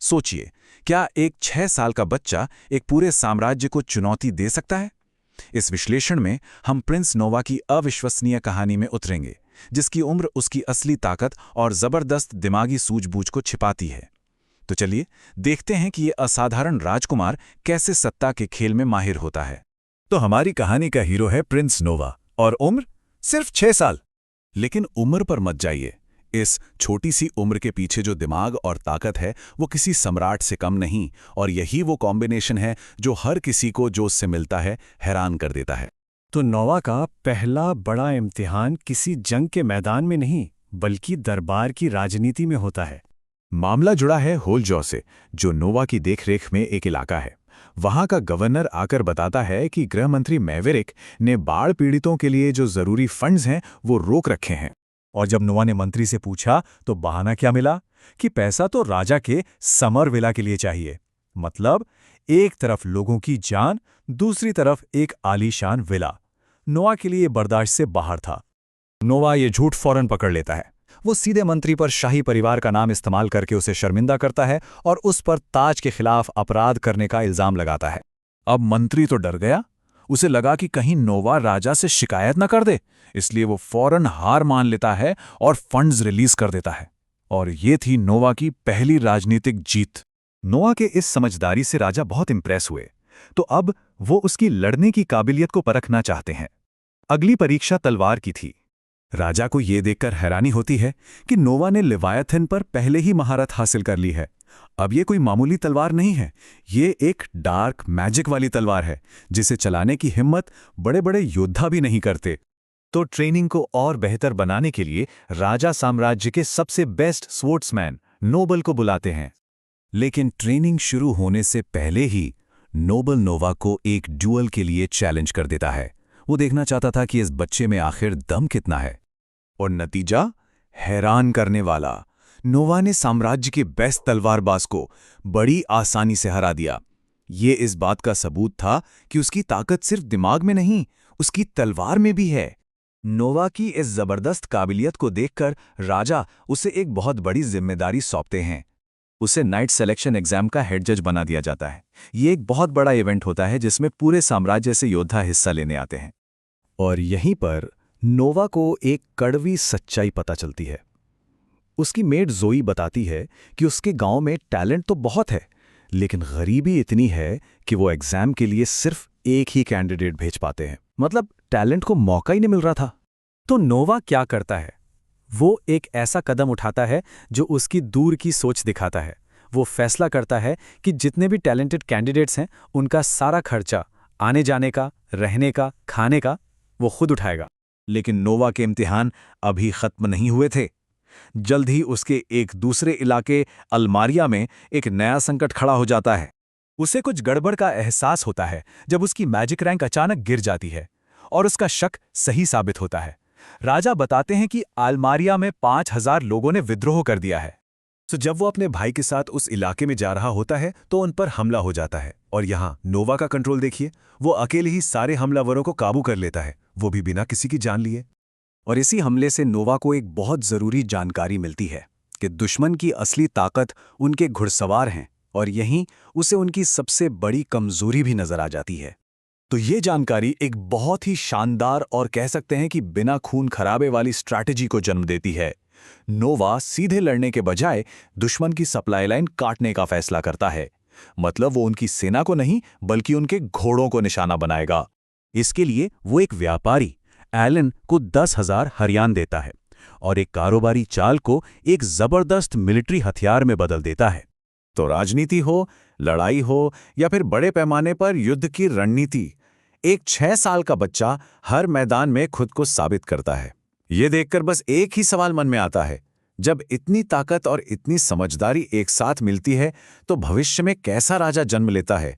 सोचिए, क्या एक 6 साल का बच्चा एक पूरे साम्राज्य को चुनौती दे सकता है? इस विश्लेषण में हम प्रिंस नोवा की अविश्वसनीय कहानी में उतरेंगे, जिसकी उम्र उसकी असली ताकत और जबरदस्त दिमागी सूझबूझ को छिपाती है। तो चलिए देखते हैं कि ये असाधारण राजकुमार कैसे सत्ता के खेल में माहिर होता है। तो हमारी कहानी का हीरो है प्रिंस नोवा और उम्र सिर्फ 6 साल। लेकिन उम्र पर मत जाइए। इस छोटी सी उम्र के पीछे जो दिमाग और ताकत है वो किसी सम्राट से कम नहीं, और यही वो कॉम्बिनेशन है जो हर किसी को जो उससे मिलता है हैरान कर देता है। तो नोवा का पहला बड़ा इम्तिहान किसी जंग के मैदान में नहीं बल्कि दरबार की राजनीति में होता है। मामला जुड़ा है होलजॉ से, जो नोवा की देखरेख में एक इलाका है। वहां का गवर्नर आकर बताता है कि गृह मंत्री मैवेरिक ने बाढ़ पीड़ितों के लिए जो जरूरी फंड्स हैं वो रोक रखे हैं। और जब नोवा ने मंत्री से पूछा तो बहाना क्या मिला कि पैसा तो राजा के समर विला के लिए चाहिए। मतलब एक तरफ लोगों की जान, दूसरी तरफ एक आलीशान विला। नोवा के लिए बर्दाश्त से बाहर था। नोवा ये झूठ फौरन पकड़ लेता है। वो सीधे मंत्री पर शाही परिवार का नाम इस्तेमाल करके उसे शर्मिंदा करता है और उस पर ताज के खिलाफ अपराध करने का इल्जाम लगाता है। अब मंत्री तो डर गया। उसे लगा कि कहीं नोवा राजा से शिकायत न कर दे, इसलिए वो फौरन हार मान लेता है और फंड्स रिलीज कर देता है। और ये थी नोवा की पहली राजनीतिक जीत। नोवा के इस समझदारी से राजा बहुत इंप्रेस हुए, तो अब वो उसकी लड़ने की काबिलियत को परखना चाहते हैं। अगली परीक्षा तलवार की थी। राजा को यह देखकर हैरानी होती है कि नोवा ने लिवायथन पर पहले ही महारत हासिल कर ली है। अब ये कोई मामूली तलवार नहीं है, ये एक डार्क मैजिक वाली तलवार है जिसे चलाने की हिम्मत बड़े बड़े योद्धा भी नहीं करते। तो ट्रेनिंग को और बेहतर बनाने के लिए राजा साम्राज्य के सबसे बेस्ट स्पोर्ट्समैन नोबल को बुलाते हैं। लेकिन ट्रेनिंग शुरू होने से पहले ही नोबल नोवा को एक ड्यूअल के लिए चैलेंज कर देता है। वो देखना चाहता था कि इस बच्चे में आखिर दम कितना है। और नतीजा हैरान करने वाला। नोवा ने साम्राज्य के बेस्ट तलवारबाज को बड़ी आसानी से हरा दिया। ये इस बात का सबूत था कि उसकी ताकत सिर्फ दिमाग में नहीं, उसकी तलवार में भी है। नोवा की इस जबरदस्त काबिलियत को देखकर राजा उसे एक बहुत बड़ी जिम्मेदारी सौंपते हैं। उसे नाइट सिलेक्शन एग्जाम का हेड जज बना दिया जाता है। ये एक बहुत बड़ा इवेंट होता है जिसमें पूरे साम्राज्य से योद्धा हिस्सा लेने आते हैं। और यहीं पर नोवा को एक कड़वी सच्चाई पता चलती है। उसकी मेड जोई बताती है कि उसके गांव में टैलेंट तो बहुत है, लेकिन गरीबी इतनी है कि वो एग्जाम के लिए सिर्फ एक ही कैंडिडेट भेज पाते हैं। मतलब टैलेंट को मौका ही नहीं मिल रहा था। तो नोवा क्या करता है? वो एक ऐसा कदम उठाता है जो उसकी दूर की सोच दिखाता है। वो फैसला करता है कि जितने भी टैलेंटेड कैंडिडेट्स हैं उनका सारा खर्चा, आने जाने का, रहने का, खाने का, वो खुद उठाएगा। लेकिन नोवा के इम्तिहान अभी खत्म नहीं हुए थे। जल्द ही उसके एक दूसरे इलाके अल्मारिया में एक नया संकट खड़ा हो जाता है। उसे कुछ गड़बड़ का एहसास होता है जब उसकी मैजिक रैंक अचानक गिर जाती है और उसका शक सही साबित होता है। राजा बताते हैं कि अल्मारिया में 5000 लोगों ने विद्रोह कर दिया है। तो जब वो अपने भाई के साथ उस इलाके में जा रहा होता है तो उन पर हमला हो जाता है। और यहाँ नोवा का कंट्रोल देखिए, वो अकेले ही सारे हमलावरों को काबू कर लेता है, वो भी बिना किसी की जान लिए। और इसी हमले से नोवा को एक बहुत जरूरी जानकारी मिलती है कि दुश्मन की असली ताकत उनके घुड़सवार हैं, और यहीं उसे उनकी सबसे बड़ी कमजोरी भी नजर आ जाती है। तो ये जानकारी एक बहुत ही शानदार और कह सकते हैं कि बिना खून खराबे वाली स्ट्रैटेजी को जन्म देती है। नोवा सीधे लड़ने के बजाय दुश्मन की सप्लाई लाइन काटने का फैसला करता है। मतलब वो उनकी सेना को नहीं बल्कि उनके घोड़ों को निशाना बनाएगा। इसके लिए वो एक व्यापारी एलन को 10,000 हरियान देता है और एक कारोबारी चाल को एक जबरदस्त मिलिट्री हथियार में बदल देता है। तो राजनीति हो, लड़ाई हो या फिर बड़े पैमाने पर युद्ध की रणनीति, एक 6 साल का बच्चा हर मैदान में खुद को साबित करता है। ये देखकर बस एक ही सवाल मन में आता है, जब इतनी ताकत और इतनी समझदारी एक साथ मिलती है तो भविष्य में कैसा राजा जन्म लेता है।